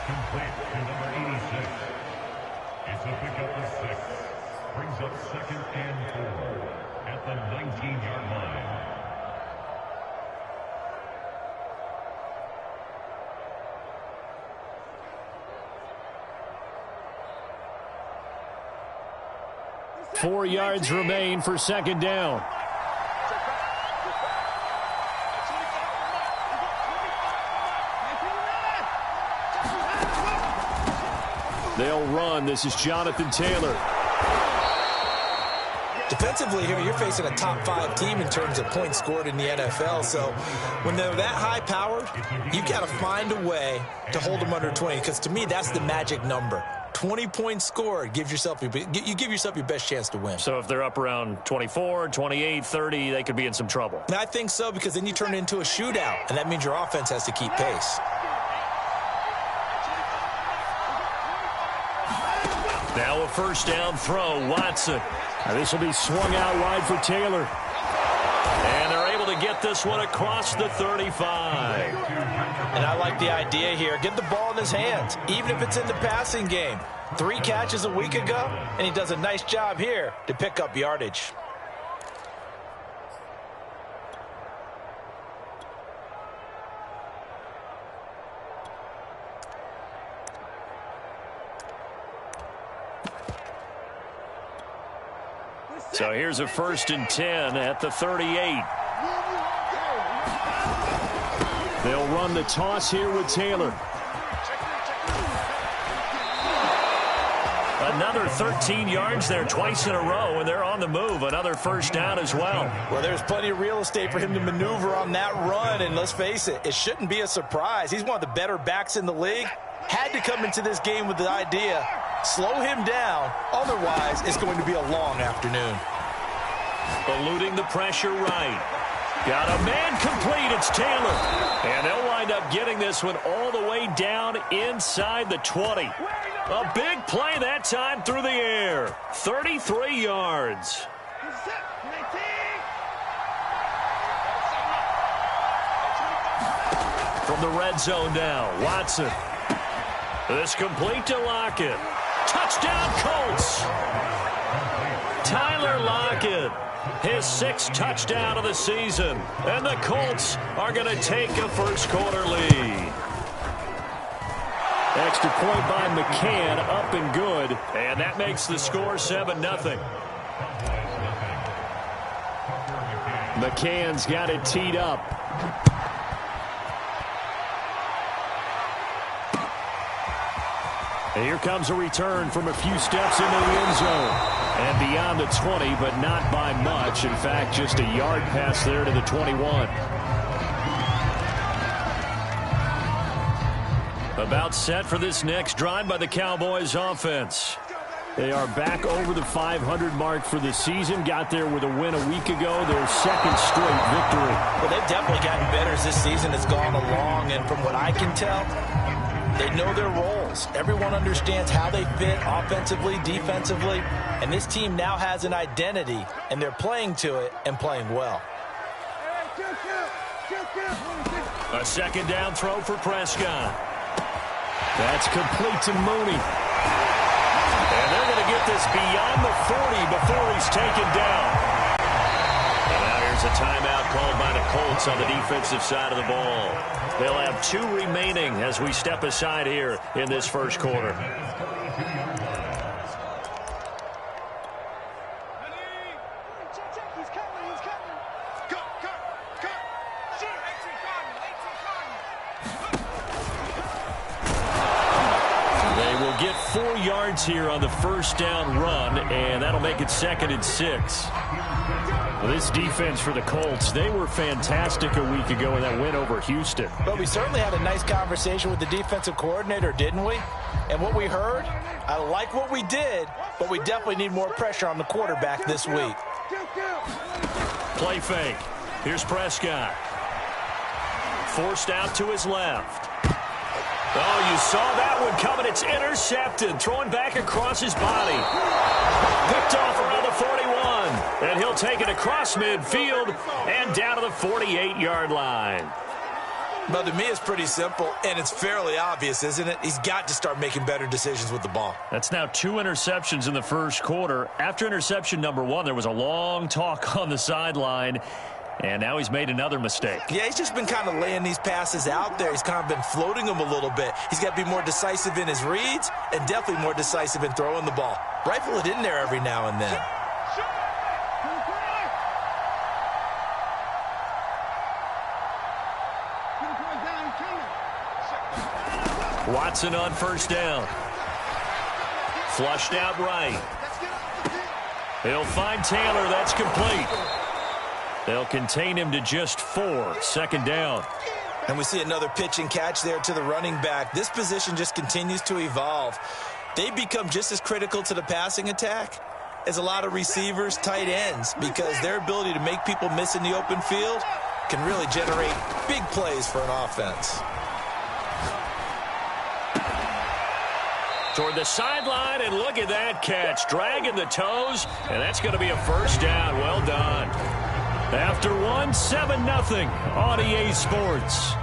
Complete to number 86. It's a pickup of 6. Brings up 2nd and 4 at the 19-yard line. Four yards remain for 2nd down. They'll run. This is Jonathan Taylor. Defensively here, you're facing a top 5 team in terms of points scored in the NFL. So when they're that high-powered, you've got to find a way to hold them under 20. Because to me, that's the magic number. 20 points scored, you give yourself your best chance to win. So if they're up around 24, 28, 30, they could be in some trouble. And I think so, because then you turn it into a shootout, and that means your offense has to keep pace. Now a first down throw, Watson. Now this will be swung out wide for Taylor. And they're able to get this one across the 35. And I like the idea here. Get the ball in his hands, even if it's in the passing game. 3 catches a week ago, and he does a nice job here to pick up yardage. So here's a 1st and 10 at the 38. They'll run the toss here with Taylor. Another 13 yards there twice in a row, and they're on the move. Another first down as well. Well, there's plenty of real estate for him to maneuver on that run, and let's face it, it shouldn't be a surprise. He's one of the better backs in the league. Had to come into this game with the idea, slow him down, otherwise it's going to be a long afternoon. Eluding the pressure right. Got a man complete. It's Taylor. And they'll wind up getting this one all the way down inside the 20. A big play that time through the air. 33 yards. From the red zone now, Watson. This complete to Lockett. Touchdown Colts. Tyler Lockett. His 6th touchdown of the season. And the Colts are going to take a first-quarter lead. Extra point by McCann, up and good. And that makes the score 7-0. McCann's got it teed up. And here comes a return from a few steps into the end zone. And beyond the 20, but not by much. In fact, just a yard pass there to the 21. About set for this next drive by the Cowboys offense. They are back over the 500 mark for the season. Got there with a win a week ago. Their 2nd straight victory. Well, they've definitely gotten better as this season has gone along. And from what I can tell, they know their roles. Everyone understands how they fit offensively, defensively. And this team now has an identity, and they're playing to it and playing well. A 2nd down throw for Prescott. That's complete to Mooney. And they're going to get this beyond the 40 before he's taken down. And now here's a timeout called by the Colts on the defensive side of the ball. They'll have 2 remaining as we step aside here in this first quarter. Get 4 yards here on the first down run, and that'll make it 2nd and 6. Well, this defense for the Colts, they were fantastic a week ago in that win over Houston. But we certainly had a nice conversation with the defensive coordinator, didn't we? And what we heard, I like what we did, but we definitely need more pressure on the quarterback this week. Play fake. Here's Prescott. Forced out to his left. Oh, you saw that one coming. It's intercepted. Throwing back across his body. Picked off around the 41. And he'll take it across midfield and down to the 48-yard line. Well, to me, it's pretty simple, and it's fairly obvious, isn't it? He's got to start making better decisions with the ball. That's now 2 interceptions in the first quarter. After interception number 1, there was a long talk on the sideline, and now he's made another mistake. Yeah, he's just been kind of laying these passes out there. He's kind of been floating them a little bit. He's got to be more decisive in his reads and definitely more decisive in throwing the ball. Rifle it in there every now and then. Watson on first down. Flushed out right. He'll find Taylor. That's complete. They'll contain him to just 4. Second down. And we see another pitch and catch there to the running back. This position just continues to evolve. They become just as critical to the passing attack as a lot of receivers, tight ends, because their ability to make people miss in the open field can really generate big plays for an offense. Toward the sideline, and look at that catch. Dragging the toes, and that's going to be a first down. Well done. After 1, 7-0 on EA Sports.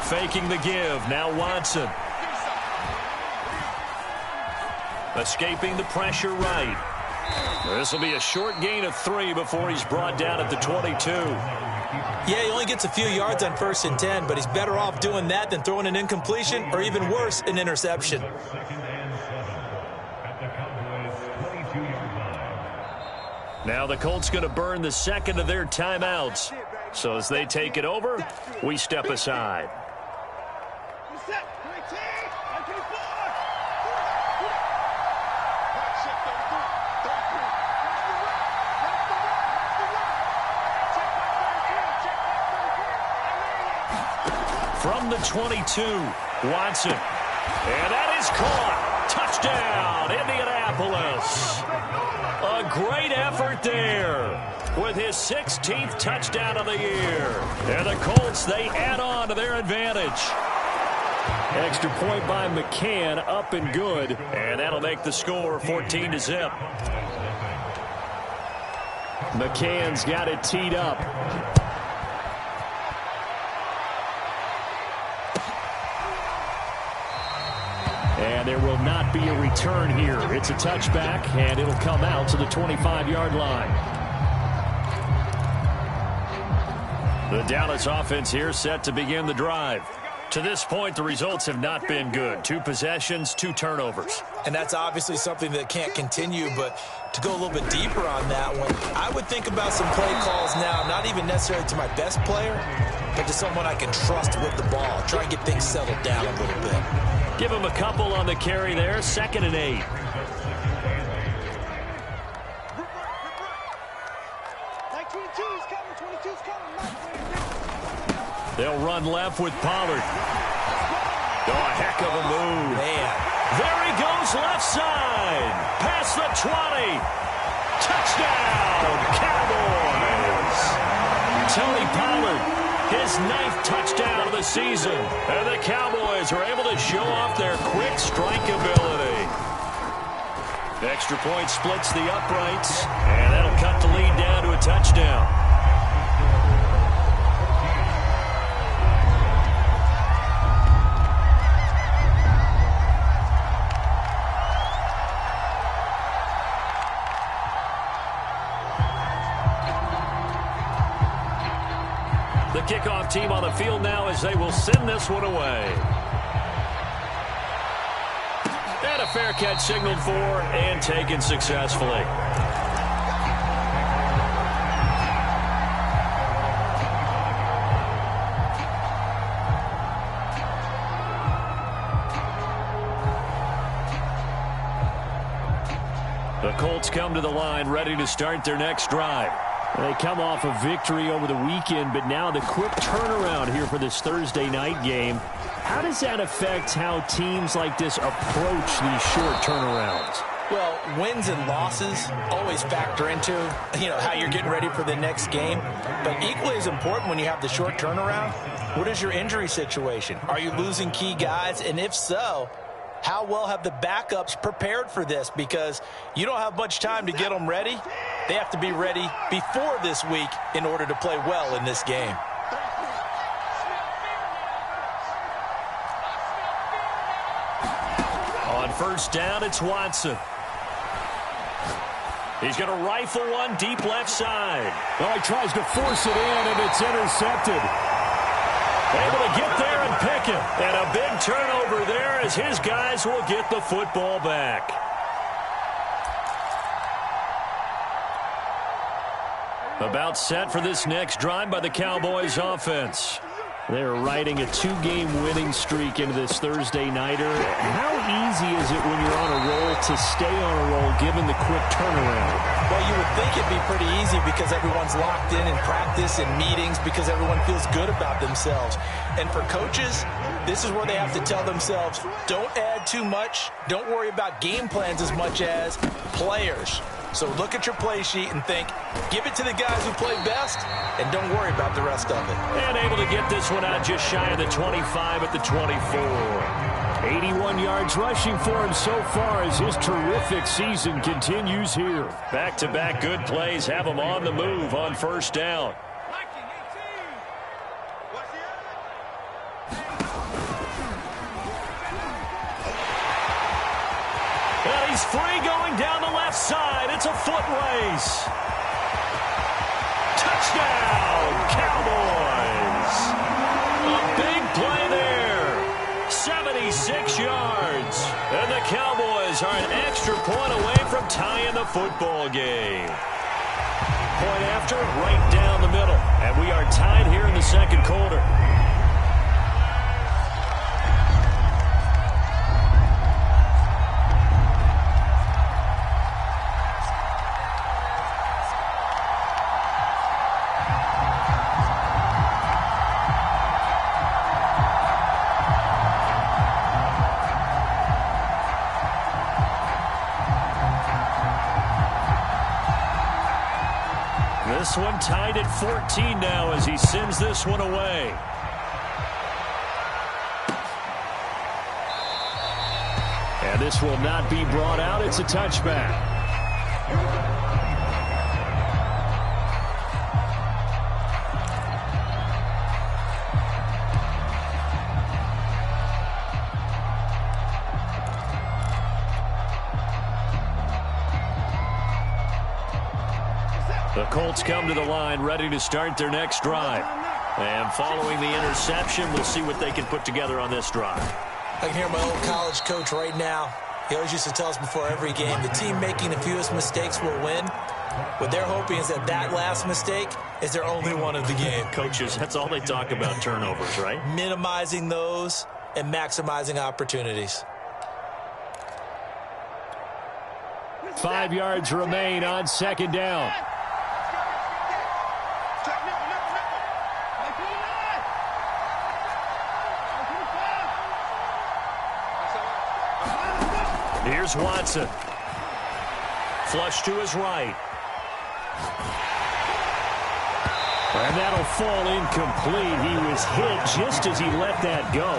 Faking the give. Now Watson. Escaping the pressure right. This will be a short gain of 3 before he's brought down at the 22. Yeah, he only gets a few yards on 1st and 10, but he's better off doing that than throwing an incompletion or even worse, an interception. Now the Colts going to burn the second of their timeouts. So as they take it over, we step aside. From the 22, Watson. And that is caught. Touchdown, Indianapolis. A great effort there with his 16th touchdown of the year. And the Colts, they add on to their advantage. Extra point by McCann, up and good. And that'll make the score 14-0. McCann's got it teed up. And there will not be a return here. It's a touchback, and it'll come out to the 25-yard line. The Dallas offense here set to begin the drive. To this point, the results have not been good. 2 possessions, 2 turnovers. And that's obviously something that can't continue, but to go a little bit deeper on that one, I would think about some play calls now, not even necessarily to my best player, but to someone I can trust with the ball. Try and get things settled down a little bit. Give him a couple on the carry there. 2nd and 8. They'll run left with Pollard. Oh, a heck of a move. Man. There he goes left side. Past the 20. Touchdown, Cowboys. Tony Pollard. His 9th touchdown of the season. And the Cowboys are able to show off their quick strike ability. Extra point splits the uprights. And that'll cut the lead down to a touchdown. The kickoff team on the field now as they will send this one away. And a fair catch signaled for and taken successfully. The Colts come to the line ready to start their next drive. They come off a victory over the weekend, but now the quick turnaround here for this Thursday night game. How does that affect how teams like this approach these short turnarounds? Well, wins and losses always factor into, how you're getting ready for the next game. But equally as important when you have the short turnaround, what is your injury situation? Are you losing key guys? And if so, How well have the backups prepared for this? Because you don't have much time to get them ready. They have to be ready before this week in order to play well in this game. On first down, it's Watson. He's going to rifle one deep left side. Well, he tries to force it in, and it's intercepted. Able to get there and pick it. And a big turnover there as his guys will get the football back. About set for this next drive by the Cowboys offense. They're riding a 2-game winning streak into this Thursday nighter. How easy is it when you're on a roll to stay on a roll given the quick turnaround? Well, you would think it'd be pretty easy because everyone's locked in practice and meetings because everyone feels good about themselves. And for coaches, this is where they have to tell themselves, don't add too much. Don't worry about game plans as much as players. So look at your play sheet and think, give it to the guys who play best, and don't worry about the rest of it. And able to get this one out just shy of the 25 at the 24. 81 yards rushing for him so far as his terrific season continues here. Back-to-back good plays have him on the move on first down. And he's free going down the left side. It's a foot race. Touchdown, Cowboys. A big play there. 76 yards. And the Cowboys are an extra point away from tying the football game. Point after, right down the middle. And we are tied here in the second quarter. This one tied at 14 now as he sends this one away. And this will not be brought out. It's a touchback. The Colts come to the line, ready to start their next drive. And following the interception, we'll see what they can put together on this drive. I can hear my old college coach right now. He always used to tell us before every game, the team making the fewest mistakes will win. What they're hoping is that that last mistake is their only one of the game. Coaches, that's all they talk about, turnovers, right? Minimizing those and maximizing opportunities. 5 yards remain on second down. Here's Watson. Flush to his right. And that'll fall incomplete. He was hit just as he let that go.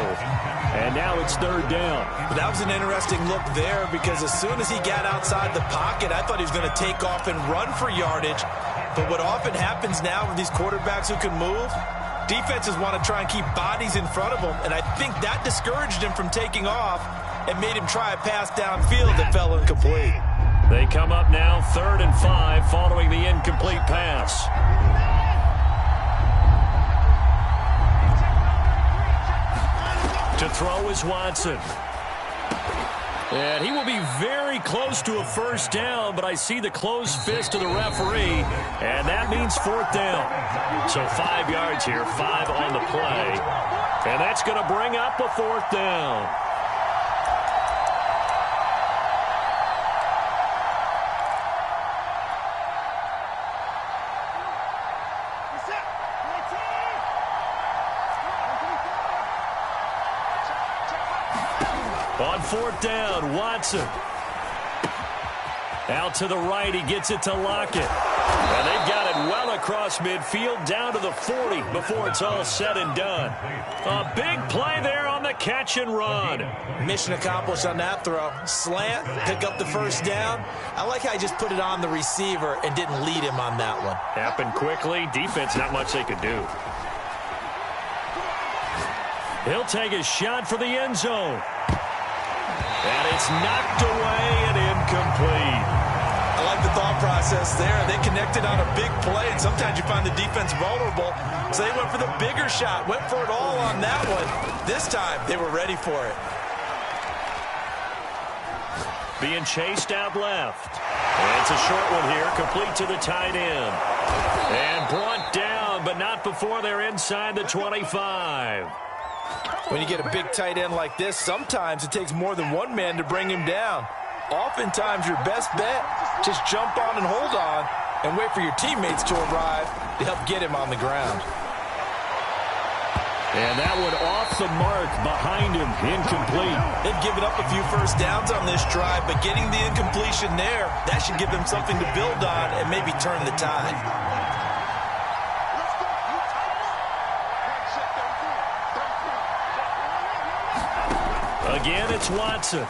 And now it's third down. That was an interesting look there because as soon as he got outside the pocket, I thought he was going to take off and run for yardage. But what often happens now with these quarterbacks who can move, defenses want to try and keep bodies in front of them. And I think that discouraged him from taking off and made him try a pass downfield that fell incomplete. They come up now 3rd and 5 following the incomplete pass. To throw is Watson. And he will be very close to a first down, but I see the closed fist of the referee, and that means 4th down. So 5 yards here, 5 on the play. And that's going to bring up a 4th down. On 4th down, Watson. Out to the right, he gets it to Lockett. And they've got it well across midfield, down to the 40 before it's all said and done. A big play there on the catch and run. Mission accomplished on that throw. Slant, pick up the first down. I like how he just put it on the receiver and didn't lead him on that one. Happened quickly. Defense, not much they could do. He'll take a shot for the end zone. And it's knocked away and incomplete. I like the thought process there. They connected on a big play, and sometimes you find the defense vulnerable. So they went for the bigger shot, went for it all on that one. This time, they were ready for it. Being chased out left. And it's a short one here, complete to the tight end. And brought down, but not before they're inside the 25. When you get a big tight end like this, sometimes it takes more than one man to bring him down. Oftentimes, your best bet, just jump on and hold on and wait for your teammates to arrive to help get him on the ground. And that one off the mark behind him, incomplete. They've given up a few first downs on this drive, but getting the incompletion there, that should give them something to build on and maybe turn the tide. Again, it's Watson.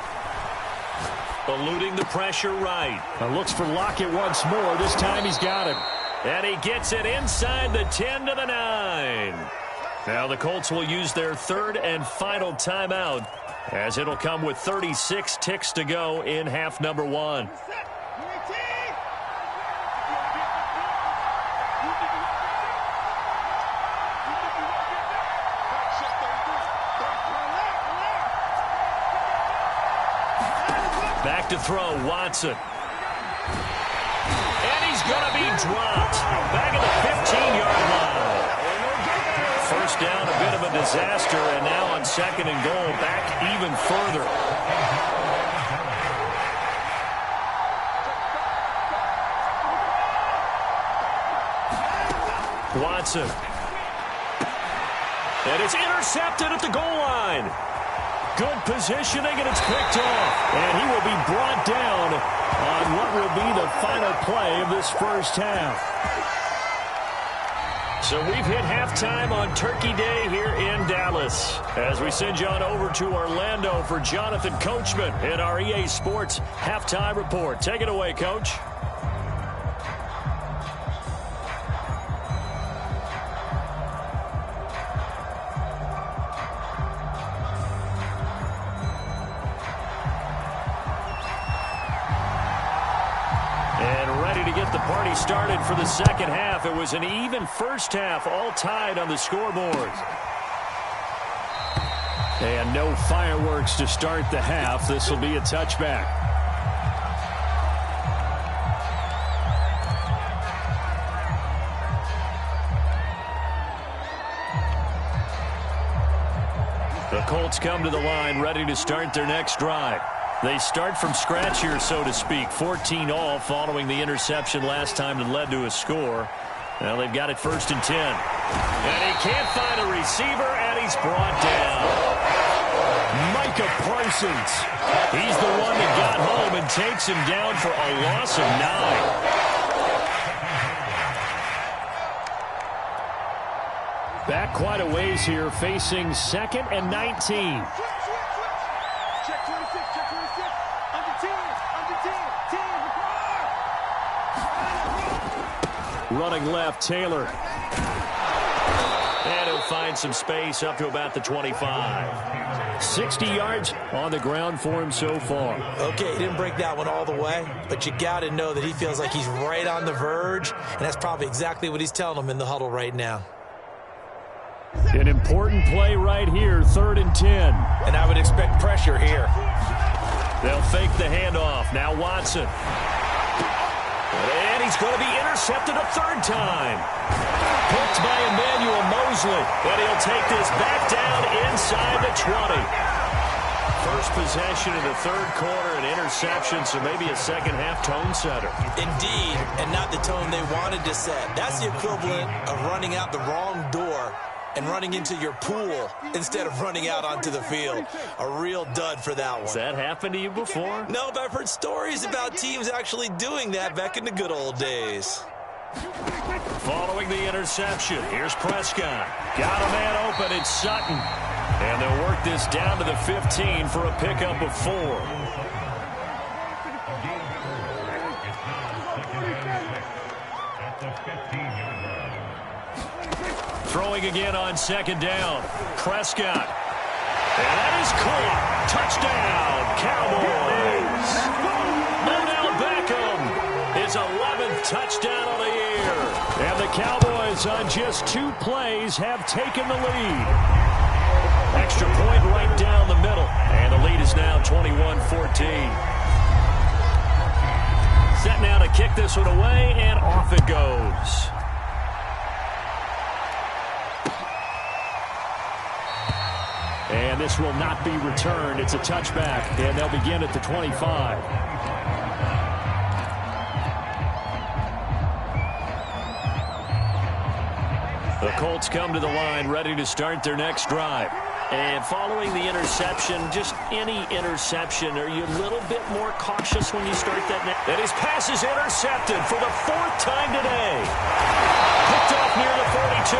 Eluding the pressure right. Looks for Lockett once more. This time he's got him. And he gets it inside the 10 to the 9. Now the Colts will use their third and final timeout, as it'll come with 36 ticks to go in half number 1. Back to throw, Watson. And he's going to be dropped. Back at the 15-yard line. First down, a bit of a disaster, and now on second and goal, back even further. Watson. And it's intercepted at the goal line. Good positioning, and it's picked off. And he will be brought down on what will be the final play of this first half. So we've hit halftime on Turkey Day here in Dallas, as we send you on over to Orlando for Jonathan Coachman in our EA Sports Halftime Report. Take it away, Coach. Started for the second half. It was an even first half, all tied on the scoreboard. And no fireworks to start the half. This will be a touchback. The Colts come to the line ready to start their next drive. They start from scratch here, so to speak. 14-all following the interception last time that led to a score. Now they've got it first and 10. And he can't find a receiver, and he's brought down. Micah Parsons. He's the one that got home and takes him down for a loss of 9. Back quite a ways here, facing second and 19. Running left, Taylor. And he'll find some space up to about the 25. 60 yards on the ground for him so far. Okay, he didn't break that one all the way, but you got to know that he feels like he's right on the verge, and that's probably exactly what he's telling them in the huddle right now. An important play right here, 3rd and 10. And I would expect pressure here. They'll fake the handoff. Now Watson. And he's going to be intercepted a third time. Picked by Emmanuel Mosley. And he'll take this back down inside the 20. First possession in the third quarter, an interception, so maybe a second-half tone setter. Indeed, and not the tone they wanted to set. That's the equivalent of running out the wrong door and running into your pool instead of running out onto the field. A real dud for that one. Has that happened to you before? No, but I've heard stories about teams actually doing that back in the good old days. Following the interception, here's Prescott. Got a man open, it's Sutton. And they'll work this down to the 15 for a pickup of 4. Throwing again on second down. Prescott. And that is caught. Touchdown, Cowboys. Odell Beckham, his 11th touchdown of the year. And the Cowboys on just 2 plays have taken the lead. Extra point right down the middle. And the lead is now 21-14. Set now to kick this one away, and off it goes. And this will not be returned. It's a touchback, and they'll begin at the 25. The Colts come to the line, ready to start their next drive. And following the interception, just any interception, are you a little bit more cautious when you start that? And his pass is intercepted for the 4th time today. Picked off near the 42.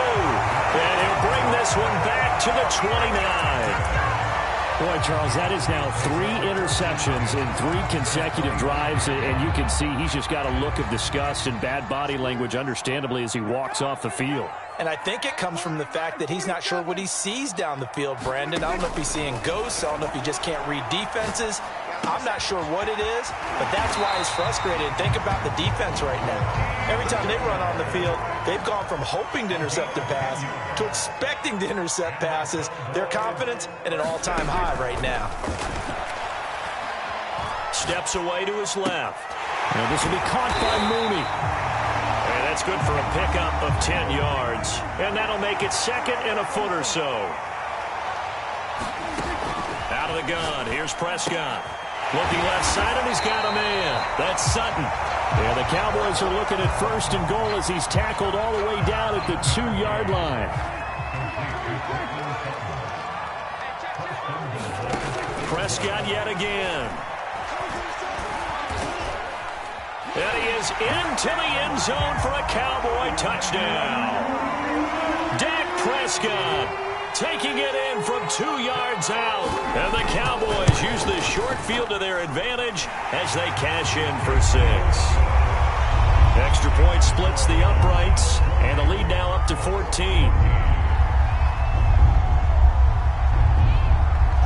And he'll bring this one back to the 29. Boy, Charles, that is now 3 interceptions in 3 consecutive drives, and you can see he's just got a look of disgust and bad body language, understandably, as he walks off the field. And I think it comes from the fact that he's not sure what he sees down the field, Brandon. I don't know if he's seeing ghosts. I don't know if he just can't read defenses. I'm not sure what it is, but that's why he's frustrated. Think about the defense right now. Every time they run on the field, they've gone from hoping to intercept a pass to expecting to intercept passes. Their confidence at an all-time high right now. Steps away to his left. Now this will be caught by Mooney. And that's good for a pickup of 10 yards. And that'll make it 2nd and a foot or so. Out of the gun, here's Prescott. Looking left side, and he's got a man. That's Sutton. Yeah, the Cowboys are looking at 1st and goal as he's tackled all the way down at the 2-yard line. Prescott yet again. And he is into the end zone for a Cowboy touchdown. Dak Prescott taking it in from 2 yards out. And the Cowboys use the short field to their advantage as they cash in for 6. Extra point splits the uprights, and the lead now up to 14.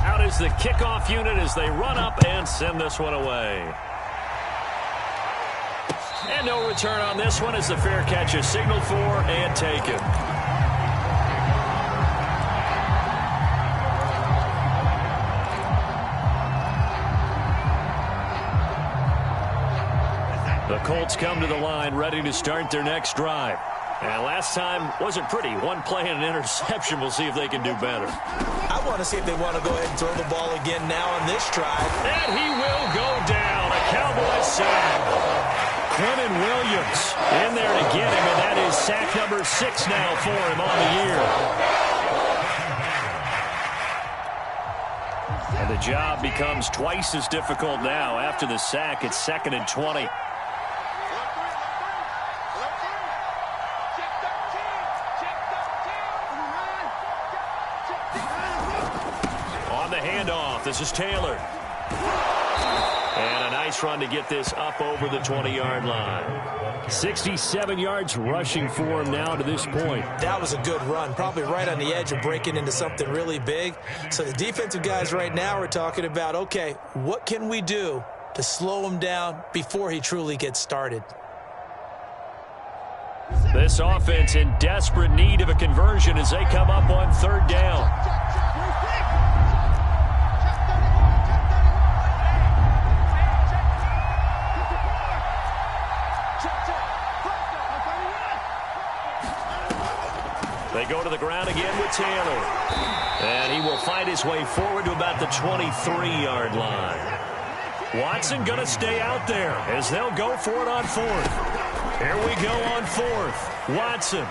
Out is the kickoff unit as they run up and send this one away. And no return on this one as the fair catch is signaled for and taken. The Colts come to the line ready to start their next drive. And last time wasn't pretty. 1 play and an interception. We'll see if they can do better. I want to see if they want to go ahead and throw the ball again now on this drive. And he will go down. A Cowboys sack. Quentin Williams in there to get him, and that is sack number 6 now for him on the year. And the job becomes twice as difficult now. After the sack, it's 2nd and 20. On the handoff, this is Taylor. And a nice run to get this up over the 20-yard line. 67 yards rushing for him now to this point. That was a good run, probably right on the edge of breaking into something really big. So the defensive guys right now are talking about, okay, what can we do to slow him down before he truly gets started? This offense in desperate need of a conversion as they come up on 3rd down. They go to the ground again with Taylor. And he will fight his way forward to about the 23-yard line. Watson going to stay out there as they'll go for it on 4th. Here we go on 4th. Watson.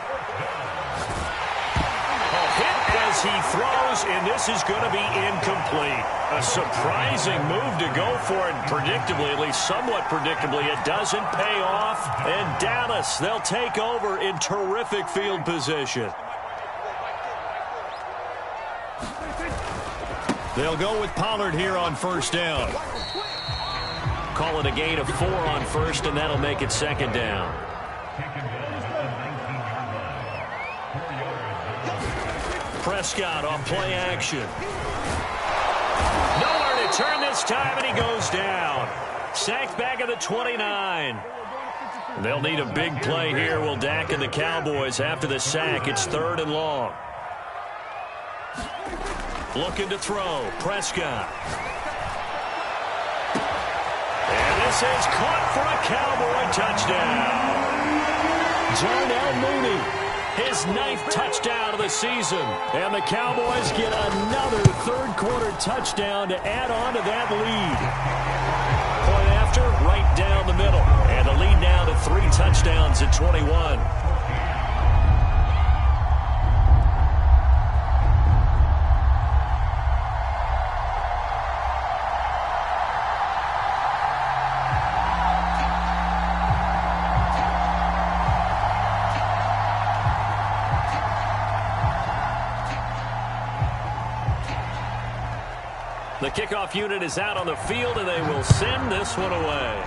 A hit as he throws, and this is going to be incomplete. A surprising move to go for it. Predictably, at least somewhat predictably, it doesn't pay off. And Dallas, they'll take over in terrific field position. They'll go with Pollard here on first down. Call it a gain of 4 on first, and that'll make it second down. Prescott on play action. Nowhere to turn this time, and he goes down. Sacked back at the 29. They'll need a big play here, will Dak and the Cowboys. After the sack, it's 3rd and long. Looking to throw. Prescott. And this is caught for a Cowboy touchdown. Darnell Mooney, his 9th touchdown of the season. And the Cowboys get another third-quarter touchdown to add on to that lead. Point after, right down the middle. And the lead now to 3 touchdowns at 21. The kickoff unit is out on the field, and they will send this one away.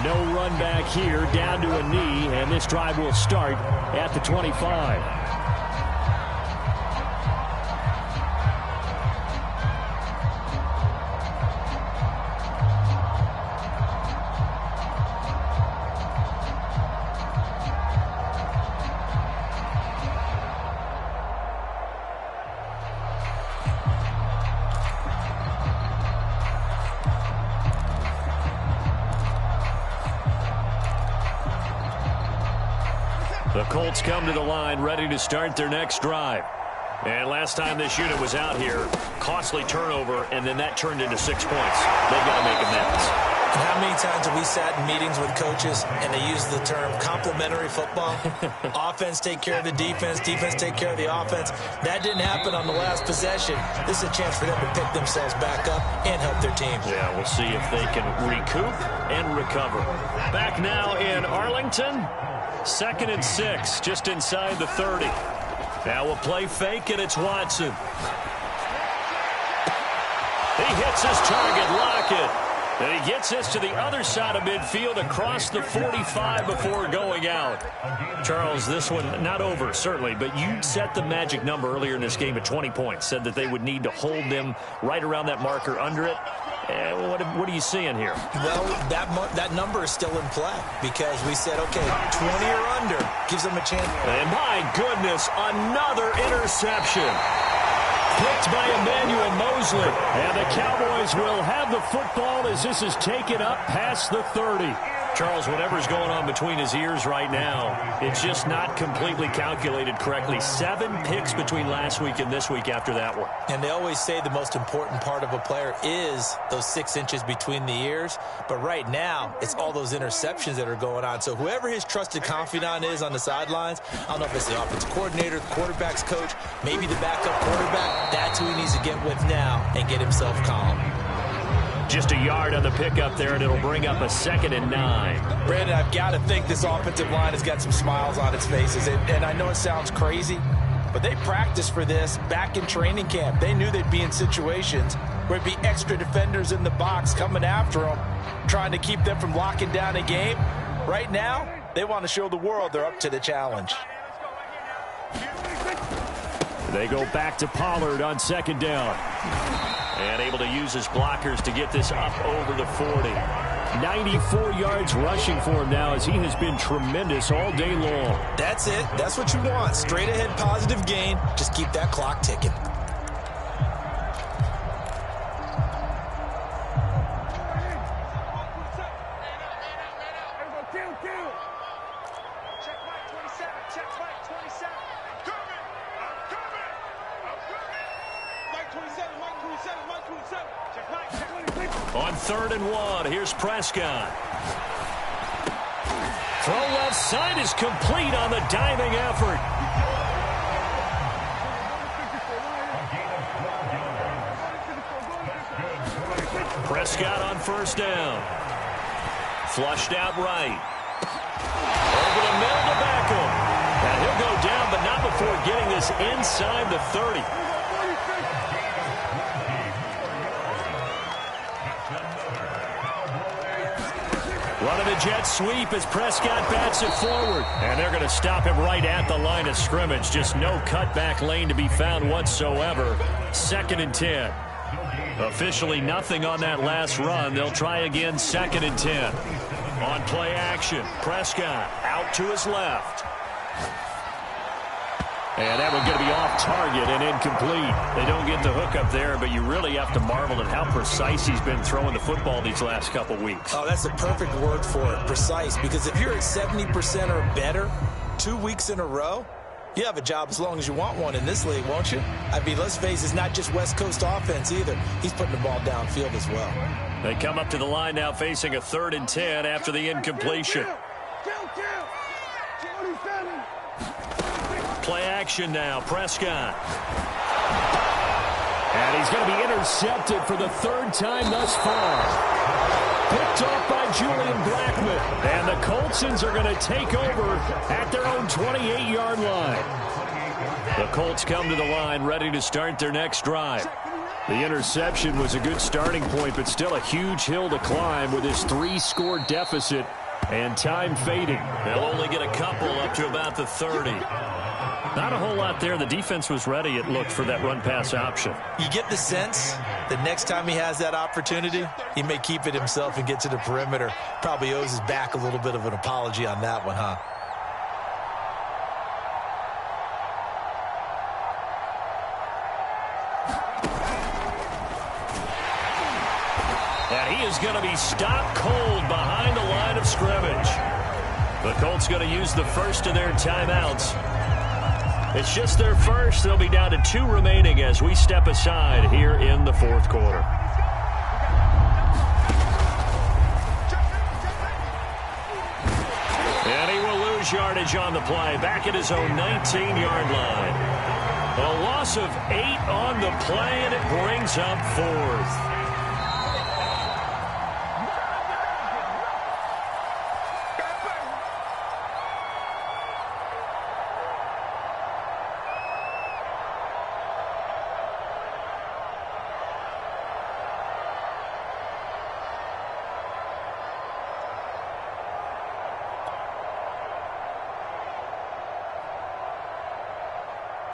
No run back here, down to a knee, and this drive will start at the 25. The Colts come to the line ready to start their next drive. And last time this unit was out here, costly turnover, and then that turned into 6 points. They've got to make amends. And how many times have we sat in meetings with coaches and they use the term complementary football? Offense take care of the defense, defense take care of the offense. That didn't happen on the last possession. This is a chance for them to pick themselves back up and help their team. Yeah, we'll see if they can recoup and recover. Back now in Arlington. 2nd and 6, just inside the 30. Now we'll play fake, and it's Watson. He hits his target, Lockett. And he gets this to the other side of midfield across the 45 before going out. Charles, this one not over, certainly, but you set the magic number earlier in this game at 20 points. Said that they would need to hold them right around that marker under it. What are you seeing here? Well, that number is still in play because we said, okay, 20 or under gives them a chance. And my goodness, another interception. Picked by Emmanuel Mosley. And the Cowboys will have the football as this is taken up past the 30. Charles, whatever's going on between his ears right now, it's just not completely calculated correctly. 7 picks between last week and this week after that one. And they always say the most important part of a player is those 6 inches between the ears. But right now, it's all those interceptions that are going on. So whoever his trusted confidant is on the sidelines, I don't know if it's the offensive coordinator, the quarterback's coach, maybe the backup quarterback, that's who he needs to get with now and get himself calm. Just a yard on the pickup there, and it'll bring up a 2nd and 9. Brandon, I've got to think this offensive line has got some smiles on its faces. And I know it sounds crazy, but they practiced for this back in training camp. They knew they'd be in situations where it'd be extra defenders in the box coming after them, trying to keep them from locking down a game. Right now, they want to show the world they're up to the challenge. They go back to Pollard on 2nd down. And able to use his blockers to get this up over the 40. 94 yards rushing for him now as he has been tremendous all day long. That's it. That's what you want. Straight ahead positive gain. Just keep that clock ticking. On 3rd and 1, here's Prescott. Throw left side is complete on the diving effort. Prescott on 1st down. Flushed out right. Over the middle to Beckham. And he'll go down, but not before inside the 30. Running a jet sweep as Prescott bats it forward. And they're going to stop him right at the line of scrimmage. Just no cutback lane to be found whatsoever. 2nd and 10. Officially nothing on that last run. They'll try again, 2nd and 10. On play action, Prescott out to his left. And that one's going to be off target and incomplete. They don't get the hook up there, but you really have to marvel at how precise he's been throwing the football these last couple weeks. Oh, that's the perfect word for it, precise. Because if you're at 70% or better 2 weeks in a row, you have a job as long as you want one in this league, won't you? I mean, let's face it, it's not just West Coast offense either. He's putting the ball downfield as well. They come up to the line now facing a 3rd and 10 after the incompletion. Play action now, Prescott. And he's going to be intercepted for the 3rd time thus far. Picked off by Julian Blackman. And the Coltsons are going to take over at their own 28-yard line. The Colts come to the line ready to start their next drive. The interception was a good starting point, but still a huge hill to climb with his 3-score deficit and time fading. They'll only get a couple up to about the 30. Not a whole lot there. The defense was ready, it looked, for that run-pass option. You get the sense that next time he has that opportunity, he may keep it himself and get to the perimeter. Probably owes his back a little bit of an apology on that one, huh? And he is going to be stopped cold behind the line of scrimmage. The Colts going to use the first of their timeouts. It's just their first. They'll be down to 2 remaining as we step aside here in the 4th quarter. And he will lose yardage on the play, back at his own 19-yard line. A loss of 8 on the play, and it brings up 4th.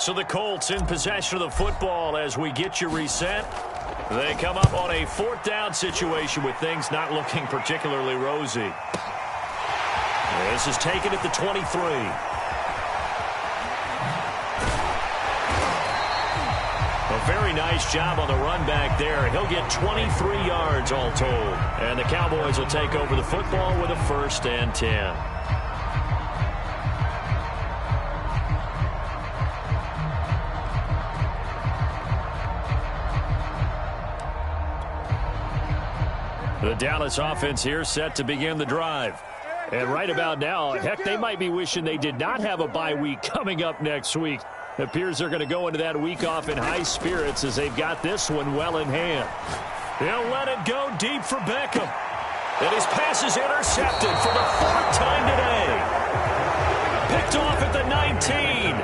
So the Colts in possession of the football as we get you reset. They come up on a 4th down situation with things not looking particularly rosy. This is taken at the 23. A very nice job on the run back there. He'll get 23 yards all told. And the Cowboys will take over the football with a 1st and 10. The Dallas offense here set to begin the drive. And right about now, heck, they might be wishing they did not have a bye week coming up next week. It appears they're going to go into that week off in high spirits as they've got this one well in hand. They'll let it go deep for Beckham. And his pass is intercepted for the 4th time today. Picked off at the 19.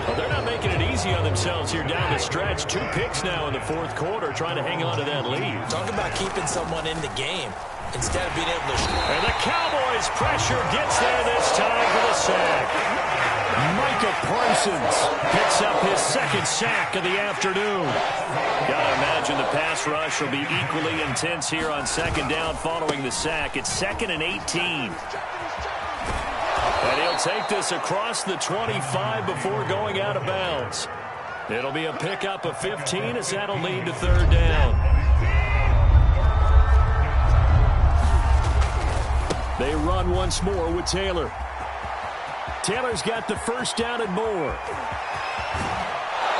Well, they're not making it easy on themselves here down the stretch. 2 picks now in the 4th quarter, trying to hang on to that lead. Talk about keeping someone in the game instead of being able to... And the Cowboys' pressure gets there this time for the sack. Micah Parsons picks up his 2nd sack of the afternoon. Gotta imagine the pass rush will be equally intense here on 2nd down following the sack. It's 2nd and 18. And he'll take this across the 25 before going out of bounds. It'll be a pickup of 15 as that'll lead to 3rd down. They run once more with Taylor. Taylor's got the 1st down and more.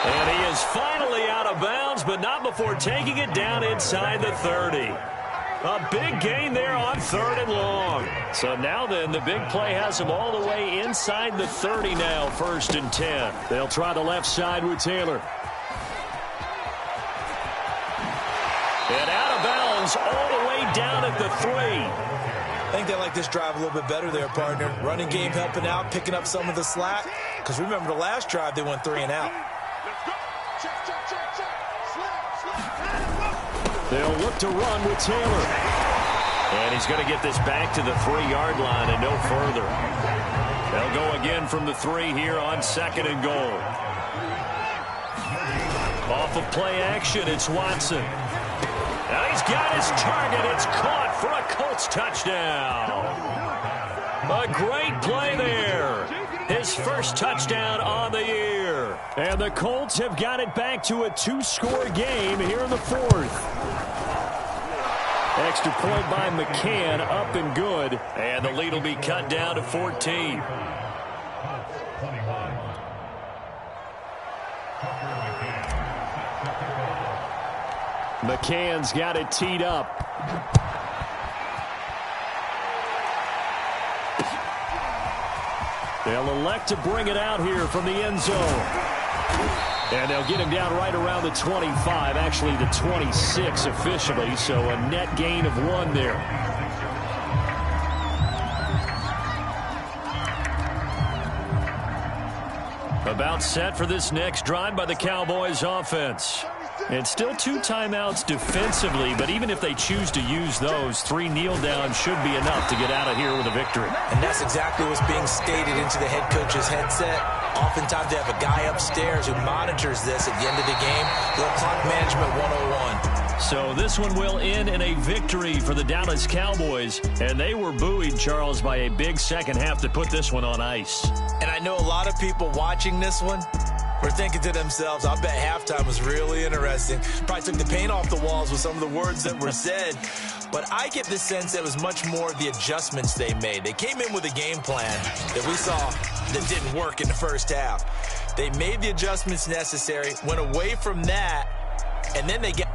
And he is finally out of bounds, but not before taking it down inside the 30. A big gain there on 3rd and long. So now then, the big play has him all the way inside the 30 now, 1st and 10. They'll try the left side with Taylor. And out of bounds all the way down at the 3. I think they like this drive a little bit better there, partner. Running game helping out, picking up some of the slack. Because remember the last drive, they went 3 and out. They'll look to run with Taylor. And he's going to get this back to the 3-yard line and no further. They'll go again from the 3 here on 2nd and goal. Off of play action, it's Watson. Now he's got his target. It's caught for a Colts touchdown. A great play there. His first touchdown on the year. And the Colts have got it back to a 2-score game here in the 4th. Extra point by McCann, up and good. And the lead will be cut down to 14. McCann's got it teed up. They'll elect to bring it out here from the end zone. And they'll get him down right around the 25, actually the 26 officially, so a net gain of 1 there. About set for this next drive by the Cowboys offense. And still 2 timeouts defensively, but even if they choose to use those, 3 kneel downs should be enough to get out of here with a victory. And that's exactly what's being stated into the head coach's headset. Oftentimes they have a guy upstairs who monitors this at the end of the game. Little clock management 101. So this one will end in a victory for the Dallas Cowboys. And they were buoyed, Charles, by a big second half to put this one on ice. And I know a lot of people watching this one were thinking to themselves, I bet halftime was really interesting. Probably took the paint off the walls with some of the words that were said. But I get the sense that it was much more the adjustments they made. They came in with a game plan that we saw that didn't work in the first half. They made the adjustments necessary, went away from that, and then they got